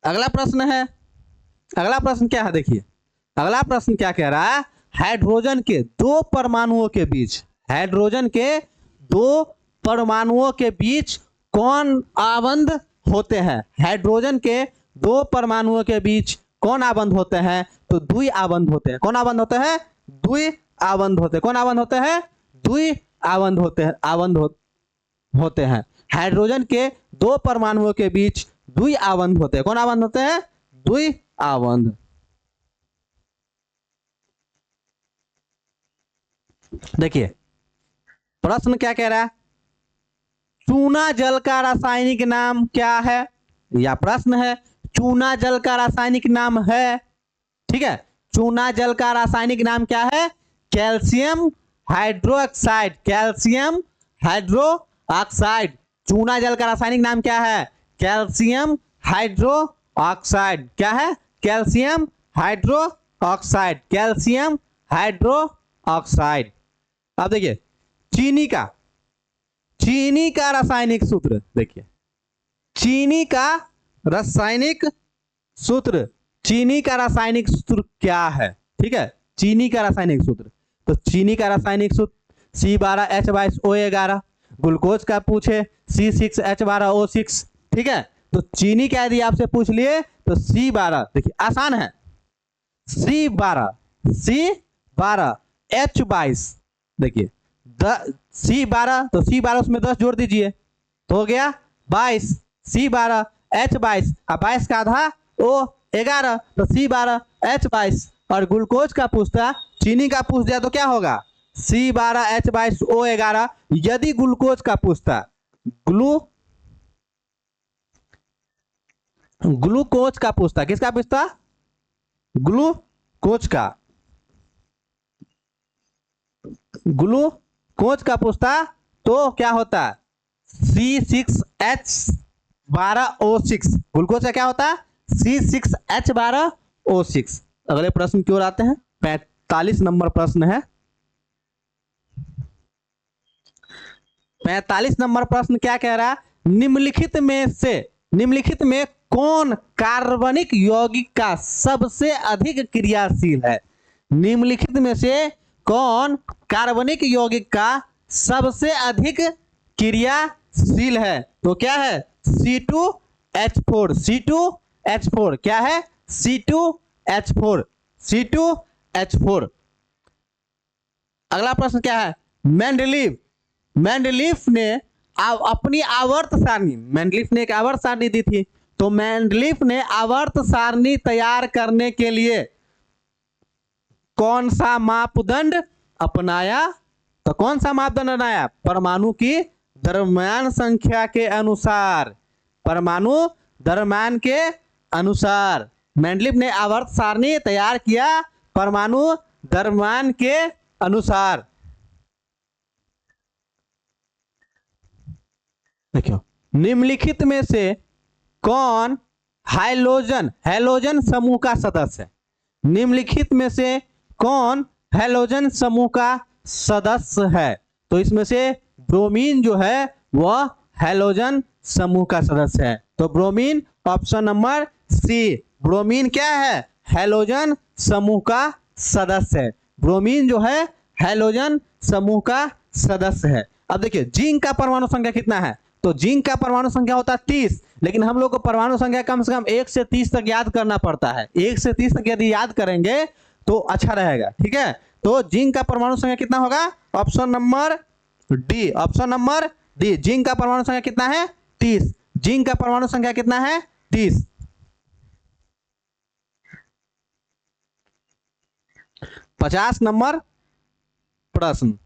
[SPEAKER 1] अगला प्रश्न है, अगला प्रश्न क्या है देखिए, अगला प्रश्न क्या कह रहा है? हाइड्रोजन के दो परमाणुओं के बीच, हाइड्रोजन के दो परमाणुओं के बीच कौन आबंध होते हैं? हाइड्रोजन के दो परमाणुओं के बीच कौन आबंध होते हैं? तो द्वि आबंध होते हैं। कौन आबंध होते हैं? द्वि आबंध होते हैं। कौन आबंध होते हैं? द्वि आबंध होते हैं। होते हैं। हाइड्रोजन के दो परमाणुओं के बीच द्वि आबंध होते हैं। कौन आबंध होते हैं? द्वि आबंध। देखिए प्रश्न क्या कह रहा है? चूना जल का रासायनिक नाम क्या है? या प्रश्न है चूना जल का रासायनिक नाम है। ठीक है, चूना जल का रासायनिक नाम क्या है? Calcium hydroxide. Calcium hydroxide. चूना जल का रासायनिक नाम क्या है? Calcium hydroxide. क्या है? Calcium hydroxide. Calcium hydro oxide. अब देखिए चीनी का रासायनिक सूत्र देखिए, चीनी का रासायनिक सूत्र क्या है? ठीक है, चीनी का रासायनिक सूत्र, तो चीनी का रासायनिक सूत्र C12H22O11। ग्लूकोज का पूछे C6H12O6। ठीक है, तो चीनी का यदि आपसे पूछ लिए तो C12, देखिए आसान है, C12H22, देखिए C12, तो C12 उसमें 10 जोड़ दीजिए तो हो गया 22, C12H22, अब 22 का आधा O11, तो C12H22। और ग्लूकोज का पूछता, चीनी का पूछ दिया तो क्या होगा? C12H22O11। यदि ग्लूकोज का पूछता, ग्लूकोज का पूछता, किसका पूछता? ग्लूकोज का पूछता तो क्या होता? C6H12O6। ग्लूकोज का क्या होता? C6H12O6। अगले प्रश्न की ओर आते हैं। 45 नंबर प्रश्न है। 45 नंबर प्रश्न क्या कह रहा है? निम्नलिखित में कौन कार्बनिक यौगिक का सबसे अधिक क्रियाशील है? निम्नलिखित में से कौन कार्बनिक यौगिक का सबसे अधिक क्रियाशील है? तो क्या है? C2H4। क्या है? C2H4। अगला प्रश्न क्या है? मेंडलीफ ने अपनी आवर्त सारणी, मेंडलीफ ने एक आवर्त सारणी दी थी, तो मेंडलीफ ने आवर्त सारणी तैयार करने के लिए कौन सा मापदंड अपनाया? तो कौन सा मापदंड अपनाया? परमाणु की द्रव्यमान संख्या के अनुसार, परमाणु द्रव्यमान के अनुसार मेंडलीफ ने आवर्त सारणी तैयार किया परमाणु द्रव्यमान के अनुसार। देखियो, निम्नलिखित में से कौन हैलोजन समूह का सदस्य है? निम्नलिखित में से कौन हैलोजन समूह का सदस्य है? तो इसमें से ब्रोमीन जो है वह हैलोजन समूह का सदस्य है। तो bromine, option number C, bromine क्या है? हैलोजन समूह का सदस्य है। ब्रोमीन जो है हैलोजन समूह का सदस्य है। अब देखिए जिंक का परमाणु संख्या कितना है? तो जिंक का परमाणु संख्या होता है 30, लेकिन हम लोग को परमाणु संख्या कम से कम 1 से 30 तक याद करना पड़ता है। 1 से 30 तक यदि याद करेंगे तो अच्छा रहेगा। ठीक है, तो जिंक का परमाणु संख्या कितना होगा? ऑप्शन नंबर डी, जिंक का परमाणु संख्या कितना है? 30। जिंक का परमाणु संख्या कितना है? 30। 50 नंबर प्रश्न।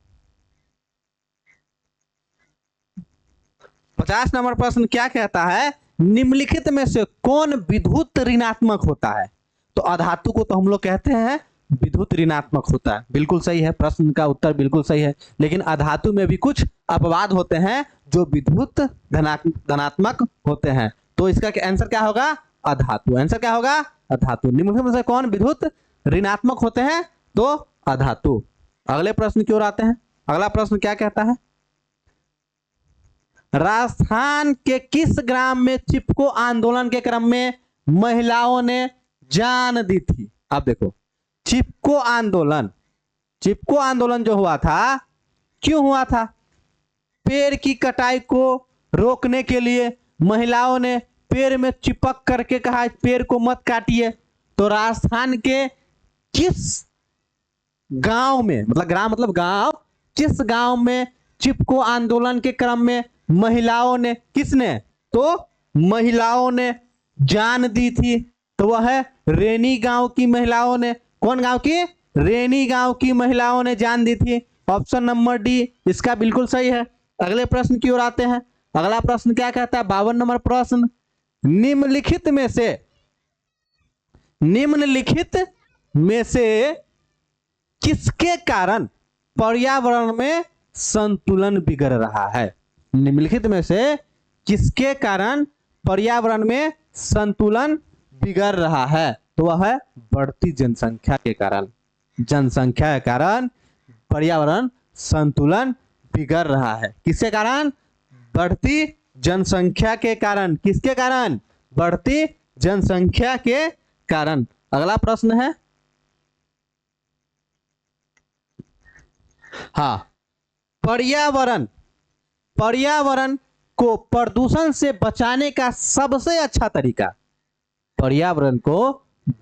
[SPEAKER 1] 50 नंबर प्रश्न क्या कहता है? निम्नलिखित में से कौन विद्युत ऋणात्मक होता है? तो अधातु को तो हम लोग कहते हैं विद्युत ऋणात्मक होता है। बिल्कुल सही है, प्रश्न का उत्तर बिल्कुल सही है। लेकिन अधातु में भी कुछ अपवाद होते हैं जो विद्युत धनात्मक होते हैं। तो इसका आंसर क्या होगा? अधातु। आंसर क्या होगा? अधातु। निम्नलिखित में से कौन विद्युत ऋणात्मक होते हैं? तो अधातु। अगले प्रश्न की ओर आते हैं। अगला प्रश्न क्या कहता है? राजस्थान के किस ग्राम में चिपको आंदोलन के क्रम में महिलाओं ने जान दी थी? अब देखो, चिपको आंदोलन जो हुआ था, क्यों हुआ था? पेड़ की कटाई को रोकने के लिए महिलाओं ने पेड़ में चिपक करके कहा पेड़ को मत काटिए। तो राजस्थान के किस गांव में, मतलब ग्राम मतलब गांव, किस गांव में चिपको आंदोलन के क्रम में महिलाओं ने, किसने? तो महिलाओं ने जान दी थी। तो वह है रेनी गांव की महिलाओं ने। कौन गांव की? रेनी गांव की महिलाओं ने जान दी थी। ऑप्शन नंबर डी इसका बिल्कुल सही है। अगले प्रश्न की ओर आते हैं। अगला प्रश्न क्या कहता है? 52 नंबर प्रश्न। निम्नलिखित में से किसके कारण पर्यावरण में संतुलन बिगड़ रहा है? निम्नलिखित में से किसके कारण पर्यावरण में संतुलन बिगड़ रहा है? तो वह है बढ़ती जनसंख्या के कारण। जनसंख्या के कारण पर्यावरण संतुलन बिगड़ रहा है। किसके कारण? बढ़ती जनसंख्या के कारण। किसके कारण? बढ़ती जनसंख्या के कारण। अगला प्रश्न है, हाँ, पर्यावरण पर्यावरण को प्रदूषण से बचाने का सबसे अच्छा तरीका, पर्यावरण को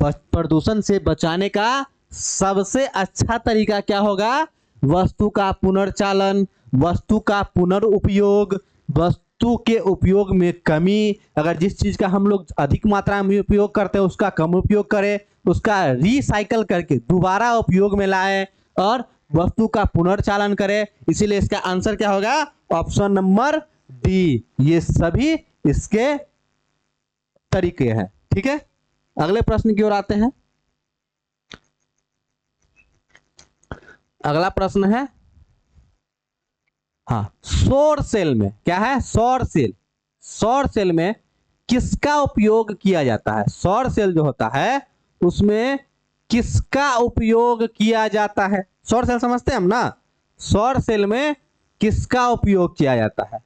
[SPEAKER 1] प्रदूषण से बचाने का सबसे अच्छा तरीका क्या होगा? वस्तु का पुनर्चालन, वस्तु का पुनर्उपयोग, वस्तु के उपयोग में कमी। अगर जिस चीज का हम लोग अधिक मात्रा में उपयोग करते हैं उसका कम उपयोग करें, उसका रिसाइकल करके दोबारा उपयोग में लाएं और वस्तु का पुनर्चालन करें। इसीलिए इसका आंसर क्या होगा? Option number D. ये सभी इसके तरीके हैं। ठीक है, अगले प्रश्न की ओर आते हैं। अगला प्रश्न है, हाँ, सौर सेल में क्या है? सौर सेल। सौर सेल में किसका उपयोग किया जाता है? सौर सेल जो होता है उसमें किसका उपयोग किया जाता है? सौर सेल समझते हैं हम ना? सौर सेल में किसका उपयोग किया जाता है?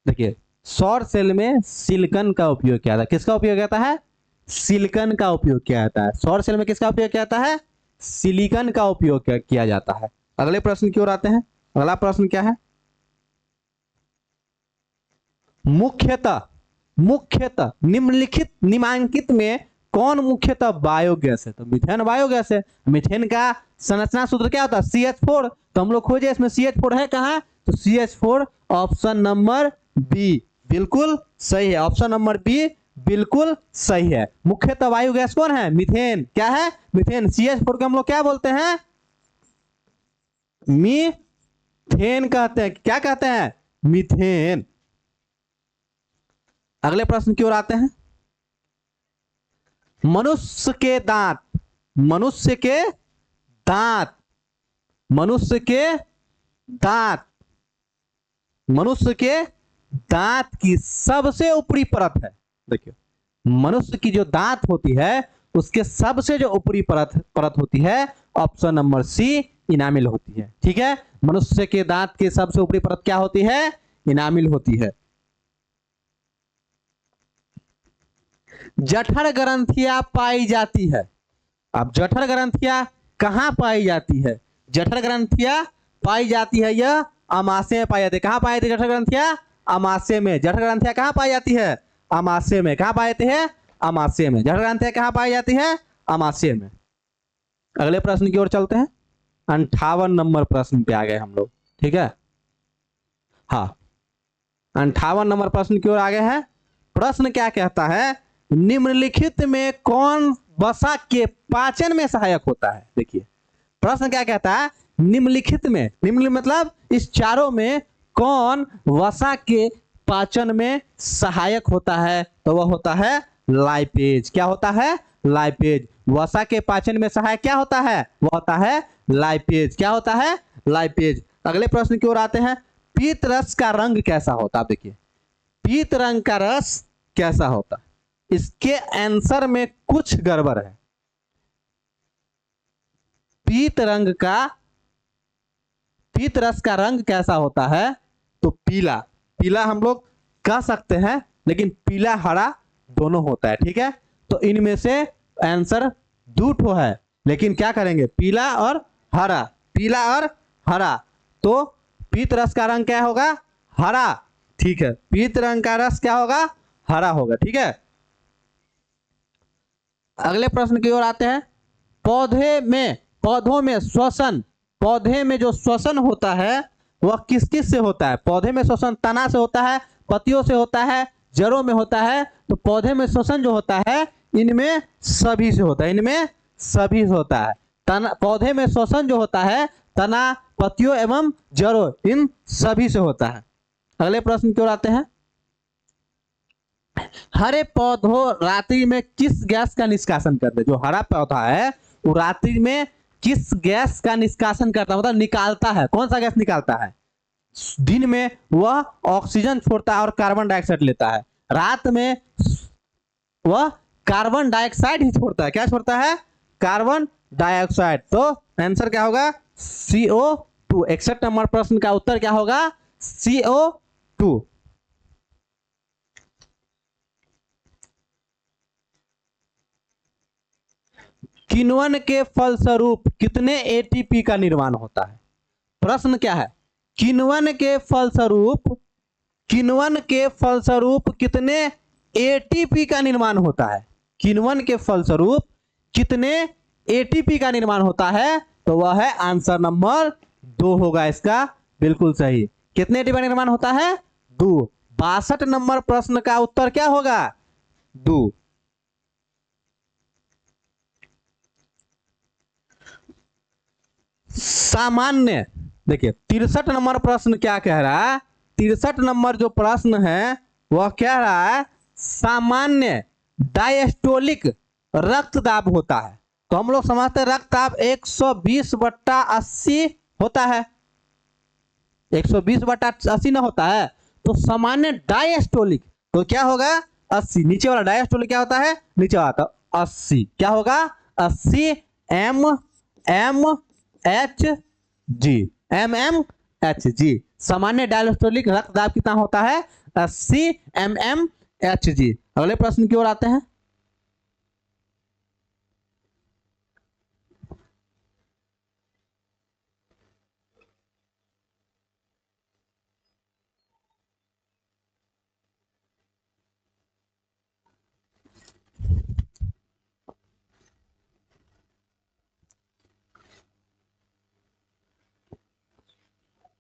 [SPEAKER 1] देखिए, सौर सेल में सिलिकॉन का उपयोग किया जाता है। किसका उपयोग किया जाता है? सिलिकॉन का उपयोग किया जाता है। सौर सेल में किसका उपयोग किया जाता है? सिलिकॉन का उपयोग किया जाता है। अगले प्रश्न की ओर आते हैं। अगला प्रश्न क्या है? मुख्यतः निम्नलिखित निम्नांकित में कौन मुख्यतः बायोगैस है? तो मीथेन बायोगैस है। मीथेन का संरचना सूत्र क्या होता है? CH4। तो हम लोग खोजे इसमें CH4 है कहां? तो CH4 ऑप्शन नंबर बी बिल्कुल सही है। ऑप्शन नंबर बी बिल्कुल सही है। मुख्यतः बायोगैस कौन है? मीथेन। क्या है? मीथेन। CH4 को हम लोग क्या बोलते हैं? मीथेन कहते हैं। क्या कहते हैं? मीथेन। अगले प्रश्न की ओर आते हैं। मनुष्य के दांत मनुष्य के दांत मनुष्य के दांत मनुष्य के दांत की सबसे ऊपरी परत है। देखिए, मनुष्य की जो दांत होती है उसके सबसे जो ऊपरी परत होती है, ऑप्शन नंबर सी, इनामिल होती है। ठीक है, मनुष्य के दांत की सबसे ऊपरी परत क्या होती है? इनामिल होती है। जठर ग्रंथियां पाई जाती है। अब जठर ग्रंथियां कहां पाई जाती है? जठर ग्रंथियां पाई जाती है, यह अमाशय में पाई जाती है। कहां पाई जाती है जठर ग्रंथियां? अमाशय में। जठर ग्रंथियां कहां पाई जाती है? अमाशय में। कहां पाई जाती है? अमाशय में। जठर ग्रंथियां कहां पाई जाती है? अमाशय में। अगले प्रश्न की ओर चलते हैं। 58 नंबर प्रश्न पे आ गए हम लोग। ठीक है, हाँ, 58 नंबर प्रश्न की ओर आ गए हैं। प्रश्न क्या कहता है? निम्नलिखित में कौन वसा के पाचन में सहायक होता है? देखिए, प्रश्न क्या कहता है? निम्नलिखित में, निम्न मतलब इस चारों में कौन वसा के पाचन में सहायक होता है? तो वह होता है लाइपेज। क्या होता है? लाइपेज। वसा के पाचन में सहायक क्या होता है? वह होता है लाइपेज। क्या होता है? लाइपेज। अगले प्रश्न की ओर आते हैं। पीत रस का रंग कैसा होता है? देखिए, पीत रंग का रस कैसा होता है? इसके आंसर में कुछ गड़बड़ है। पीत रस का रंग कैसा होता है? तो पीला। पीला हम लोग कह सकते हैं, लेकिन पीला हरा दोनों होता है। ठीक है, तो इनमें से आंसर दो ठो है, लेकिन क्या करेंगे? पीला और हरा। पीला और हरा। तो पीत रस का रंग क्या होगा? हरा। ठीक है, पीत रंग का रस क्या होगा? हरा होगा। ठीक है, अगले प्रश्न की ओर आते हैं। पौधों में श्वसन, पौधे में जो श्वसन होता है वह किस किस से होता है? पौधे में श्वसन तना से होता है, पत्तियों से होता है, जड़ों में होता है। तो पौधे में श्वसन जो होता है इनमें सभी से होता है। इनमें सभी से होता है। तना, पौधे में श्वसन जो होता है तना, पत्तियों एवं जड़ों, इन सभी से होता है। अगले प्रश्न की ओर आते हैं। हरे पौधों रात्रि में किस गैस का निष्कासन करते हैं? जो हरा पौधा है वो रात्रि में किस गैस का निष्कासन करता है, मतलब निकालता है? कौन सा गैस निकालता है? दिन में वह ऑक्सीजन छोड़ता है और कार्बन डाइऑक्साइड लेता है। रात में वह कार्बन डाइऑक्साइड ही छोड़ता है। क्या छोड़ता है? Carbon dioxide. तो आंसर क्या होगा CO2। 61 नंबर प्रश्न का उत्तर क्या होगा CO2। किण्वन के फलस्वरूप कितने एटीपी का निर्माण होता है? प्रश्न क्या है? किण्वन के फलस्वरूप कितने एटीपी का निर्माण होता है? किण्वन के फलस्वरूप कितने एटीपी का निर्माण होता है? तो वह है आंसर नंबर 2 होगा इसका बिल्कुल सही। कितने एटीपी का निर्माण होता है? 2। 62 नंबर प्रश्न का उत्तर क्या होगा? 2। सामान्य, देखिए 63 नंबर प्रश्न क्या कह रहा है? 63 नंबर जो प्रश्न है वह कह रहा है सामान्य डायस्टोलिक रक्तदाब होता है। तो हम लोग समझते हैं रक्तदाब 120/80 होता है। 120/80 ना होता है। तो सामान्य डायस्टोलिक तो क्या होगा? 80। नीचे वाला डायस्टोलिक क्या होता है? नीचे वाला तो 80 क्या होगा? 80 mmHg। सामान्य डायस्टोलिक रक्तदाब कितना होता है? 80 mmHg। अगले प्रश्न की ओर आते हैं।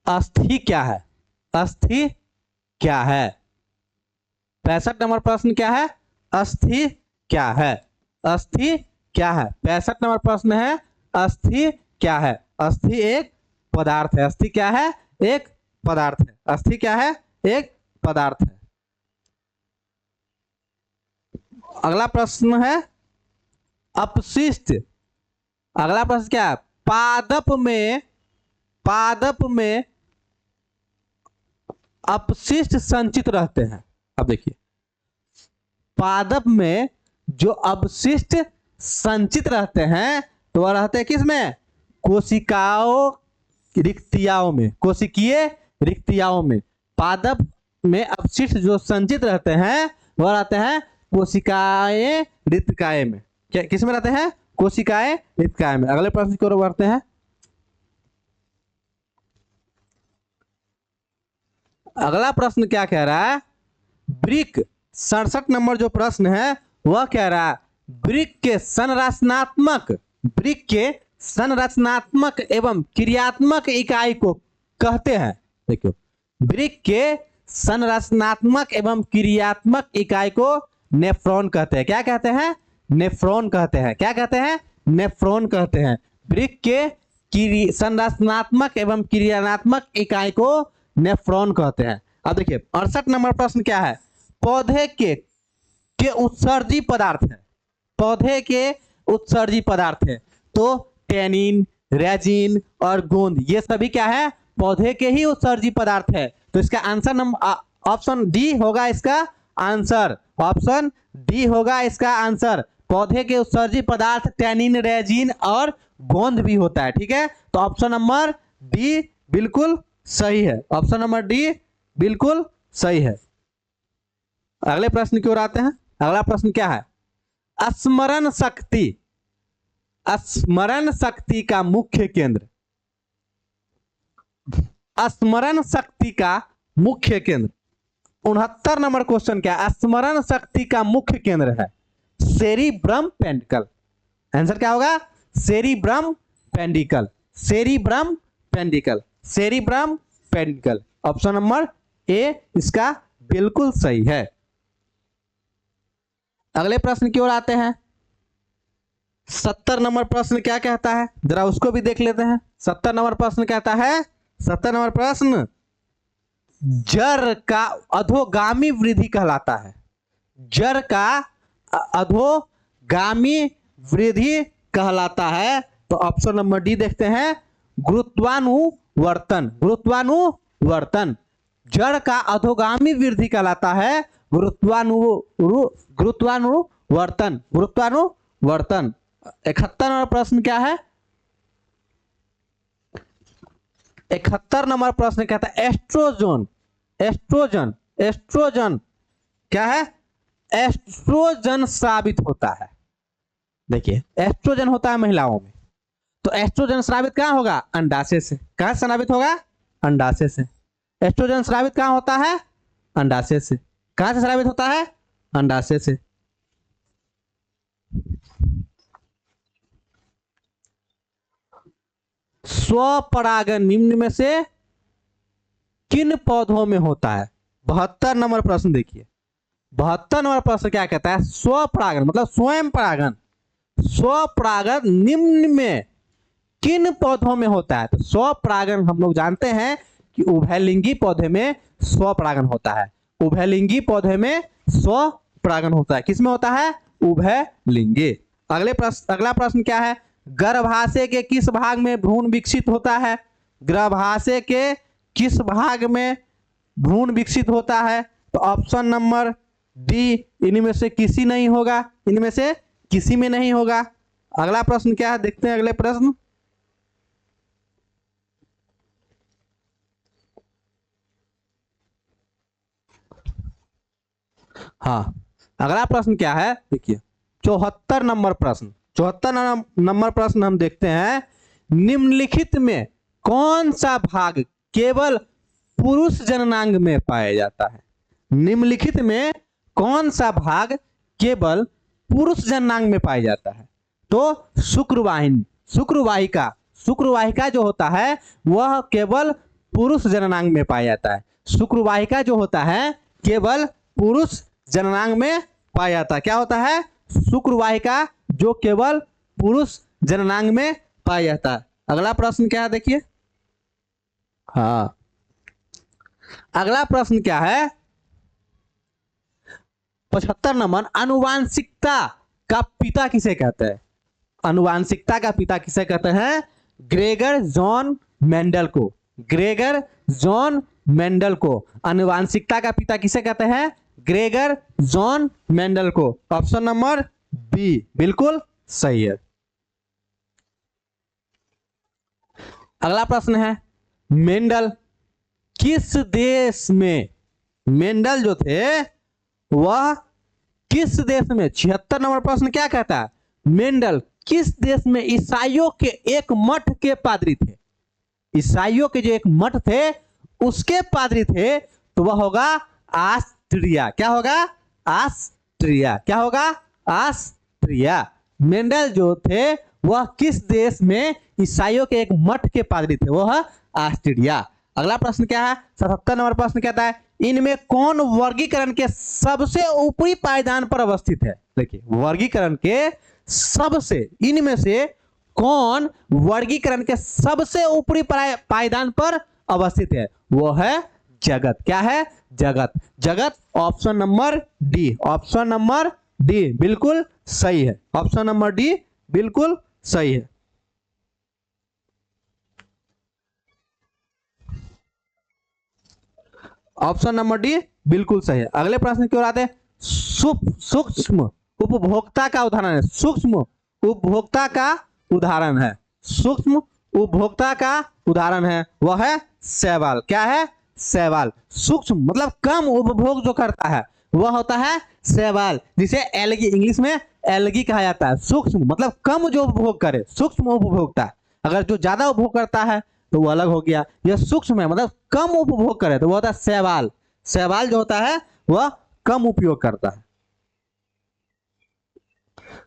[SPEAKER 1] अस्थि क्या है? अस्थि क्या है? 65 नंबर प्रश्न क्या है? अस्थि क्या है? अस्थि क्या है? 65 नंबर प्रश्न है अस्थि क्या है? अस्थि एक पदार्थ है। अस्थि क्या है? एक पदार्थ है। अस्थि क्या है? एक पदार्थ है। अगला प्रश्न है अपशिष्ट। अगला प्रश्न क्या है? पादप में अपशिष्ट संचित रहते हैं। अब देखिए पादप में जो अपशिष्ट संचित रहते हैं तो वह रहते हैं किसमें? कोशिकाओं रिक्तियाओं में। कोशिकीय रिक्तियाओं में पादप में अपशिष्ट जो संचित रहते हैं वह रहते हैं कोशिकाएं रिक्तिकाएं में। क्या किस में रहते हैं? कोशिकाएं रिक्तिकाएं में। अगले प्रश्न की ओर बढ़ते हैं। अगला प्रश्न क्या कह रहा है? ब्रिक 67 नंबर जो प्रश्न है वह कह रहा है ब्रिक के संरचनात्मक एवं क्रियात्मक इकाई को कहते हैं। देखो ब्रिक के संरचनात्मक एवं क्रियात्मक इकाई को नेफ्रॉन कहते हैं। क्या कहते हैं? नेफ्रॉन कहते हैं। क्या कहते हैं? नेफ्रॉन कहते हैं। ब्रिक के संरचनात्मक एवं क्रियात्मक इकाई को नेफ्रॉन कहते हैं। अब देखिए 68 नंबर प्रश्न क्या है? पौधे के उत्सर्जी पदार्थ है। पौधे के उत्सर्जी पदार्थ है। तो टेनिन, रेजिन और गोंद ये सभी क्या है? पौधे के ही उत्सर्जी पदार्थ है। तो इसका आंसर नंबर ऑप्शन डी होगा इसका आंसर। ऑप्शन डी होगा इसका आंसर। पौधे के उत्सर्जी पदार्थ टेनिन, रेजिन और गोंद भी होता है। ठीक है, तो ऑप्शन नंबर डी बिल्कुल सही है। ऑप्शन नंबर डी बिल्कुल सही है। अगले प्रश्न की ओर आते हैं। अगला प्रश्न क्या है? स्मरण शक्ति का मुख्य केंद्र। स्मरण शक्ति का मुख्य केंद्र 69 नंबर क्वेश्चन क्या है? स्मरण शक्ति का मुख्य केंद्र है सेरिब्रम पेंडिकल। आंसर क्या होगा? Cerebrum peduncle. Cerebrum peduncle. Cerebrum peduncle. Option number A इसका बिल्कुल सही है। अगले प्रश्न की ओर आते हैं। 70 नंबर प्रश्न क्या कहता है जरा उसको भी देख लेते हैं। 70 नंबर प्रश्न कहता है 70 नंबर प्रश्न जड़ का अधोगामी वृद्धि कहलाता है। जड़ का अधोगामी वृद्धि कहलाता है। तो ऑप्शन नंबर डी देखते हैं गुरुत्वानुवर्तन। गुरुत्वानुवर्तन जड़ का अधोगामी वृद्धि कहलाता है गुरुत्वानुवर्तन। गुरुत्वानुवर्तन। 71 नंबर प्रश्न क्या है? 71 नंबर प्रश्न कहता है एस्ट्रोजन, एस्ट्रोजन, एस्ट्रोजन क्या है? एस्ट्रोजन स्रावित होता है। देखिए एस्ट्रोजन होता है महिलाओं में, तो एस्ट्रोजन स्रावित कहाँ होगा? अंडाशय से। कहाँ स्रावित होगा? अंडाशय से। एस्ट्रोजन स्रावित कहाँ होता है? अंडाशय से। कहाँ से स्रावित होता है? अंडाशय से। स्वपरागन निम्न में से किन पौधों में होता है? 72 नंबर प्रश्न देखिए, 72 नंबर प्रश्न क्या कहता है? स्वपरागन मतलब स्वयं परागन, स्वपरागन निम्न में किन पौधों में होता है? तो स्वपरागन हम लोग जानते हैं कि उभयलिंगी पौधे में स्वपरागन होता है। उभयलिंगी पौधे में स्वपरागन होता है। किसमें होता है? उभयलिंगी। अगला प्रश्न क्या है? गर्भाशय के किस भाग में भ्रूण विकसित होता है? गर्भाशय के किस भाग में भ्रूण विकसित होता है? तो ऑप्शन नंबर डी, इनमें से किसी नहीं होगा, इनमें से किसी में नहीं होगा। अगला प्रश्न क्या है? देखते हैं अगले प्रश्न। हाँ, अगला प्रश्न क्या है? देखिए 74 नंबर प्रश्न, 74 नंबर प्रश्न हम देखते हैं, निम्नलिखित में कौन सा भाग केवल पुरुष जननांग में पाया जाता है? निम्नलिखित में कौन सा भाग केवल पुरुष जननांग में पाया जाता है? तो शुक्रवाहिनी, शुक्रवाहिका, शुक्रवाहिका जो होता है वह केवल पुरुष जननांग में पाया जाता है। शुक्रवाहिका जो होता है केवल पुरुष जननांग में पाया जाता है। क्या होता है? शुक्रवाहिका जो केवल पुरुष जननांग में पाया जाता है। अगला प्रश्न क्या है? देखिए, हाँ, अगला प्रश्न क्या है? 75 नंबर, आनुवांशिकता का पिता किसे कहते हैं? आनुवांशिकता का पिता किसे कहते हैं? ग्रेगर जॉन मेंडल को। ग्रेगर जॉन मेंडल को आनुवांशिकता का पिता किसे कहते हैं? ग्रेगर जॉन मेंडल को। ऑप्शन नंबर बी बिल्कुल सही है। अगला प्रश्न है, मेंडल किस देश में, मेंडल जो थे वह किस देश में, 76 नंबर प्रश्न क्या कहता है? मेंडल किस देश में ईसाइयों के एक मठ के पादरी थे? ईसाइयों के जो एक मठ थे उसके पादरी थे, तो वह होगा ऑस्ट्रिया। क्या होगा? ऑस्ट्रिया। क्या होगा? ऑस्ट्रिया। मेंडल जो थे वह किस देश में ईसाइयों के एक मठ के पादरी थे? वह ऑस्ट्रिया। अगला प्रश्न क्या है? 77 नंबर प्रश्न कहता है, इनमें कौन वर्गीकरण के सबसे ऊपरी पायदान पर अवस्थित है? देखिए वर्गीकरण के सबसे, इनमें से कौन वर्गीकरण के सबसे ऊपरी पायदान पर अवस्थित है? वो है जगत। क्या है? जगत। जगत option number D, option number D बिल्कुल सही है। ऑप्शन नंबर डी बिल्कुल सही है। ऑप्शन नंबर डी बिल्कुल सही है। अगले प्रश्न की ओर आते हैं, सूक्ष्म उपभोक्ता का उदाहरण है। सूक्ष्म उपभोक्ता का उदाहरण है, सूक्ष्म उपभोक्ता का उदाहरण है वह है शैवाल। क्या है? शैवाल। सूक्ष्म मतलब कम उपभोग जो करता है वह होता है शैवाल, जिसे एल्गी, इंग्लिश में एल्गी कहा जाता है। सूक्ष्म मतलब कम जो उपभोग करे, सूक्ष्म उपभोक्ता। अगर जो ज्यादा उपभोग करता है तो वो अलग हो गया। यह सूक्ष्म है मतलब कम उपभोग करे तो वो होता है शैवाल। शैवाल जो होता है वह कम उपयोग करता है।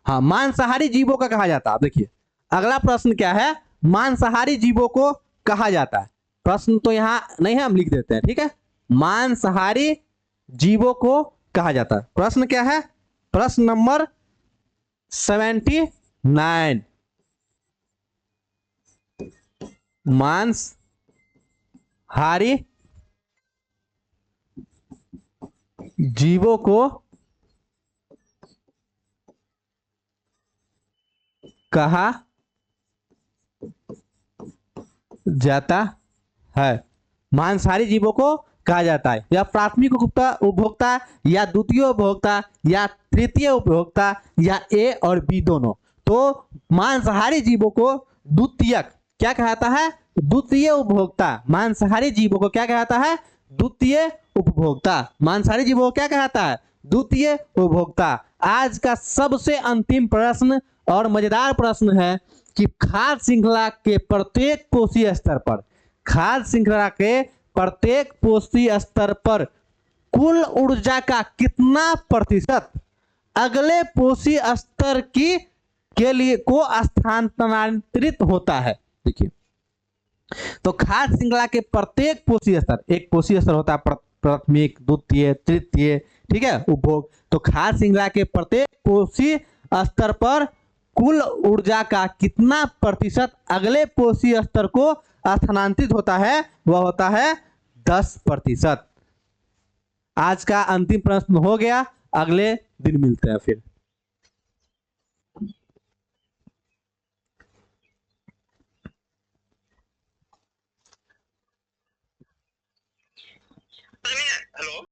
[SPEAKER 1] हाँ, मांसाहारी जीवों का कहा जाता है। देखिए अगला प्रश्न क्या है? मांसाहारी जीवों को कहा जाता है। प्रश्न तो यहां नहीं है, हम लिख देते हैं, ठीक है। मांसाहारी जीवों को कहा जाता है। प्रश्न क्या है? प्रश्न नंबर 79, मांसाहारी जीवों को कहा जाता है। मांसाहारी जीवों को कहा जाता है या प्राथमिक उपभोक्ता या द्वितीय उपभोक्ता या तृतीय उपभोक्ता या ए और बी दोनों। तो मांसाहारी जीवों को द्वितीयक क्या कहता है? द्वितीय उपभोक्ता मांसाहारी जीवों को क्या कहता है? द्वितीय उपभोक्ता। मांसाहारी जीवों को क्या कहता है? द्वितीय उपभोक्ता। आज का सबसे अंतिम प्रश्न और मजेदार प्रश्न है कि खाद्य श्रृंखला के प्रत्येक कोषीय स्तर पर, खाद्य श्रृंखला के प्रत्येक कोषीय स्तर पर कुल ऊर्जा का कितना प्रतिशत अगले कोषीय स्तर की के लिए को स्थानांतरित होता है? देखिए, तो खाद्य श्रृंखला के प्रत्येक कोषीय स्तर, एक कोषीय स्तर होता है प्राथमिक, द्वितीय, तृतीय, ठीक है, उपभोग। तो खाद्य श्रृंखला के प्रत्येक कोषीय स्तर पर कुल ऊर्जा का कितना प्रतिशत अगले कोषीय स्तर को स्थानांतरित होता है? वह होता है 10%। आज का अंतिम प्रश्न हो गया, अगले दिन मिलते हैं फिर।
[SPEAKER 2] हेलो।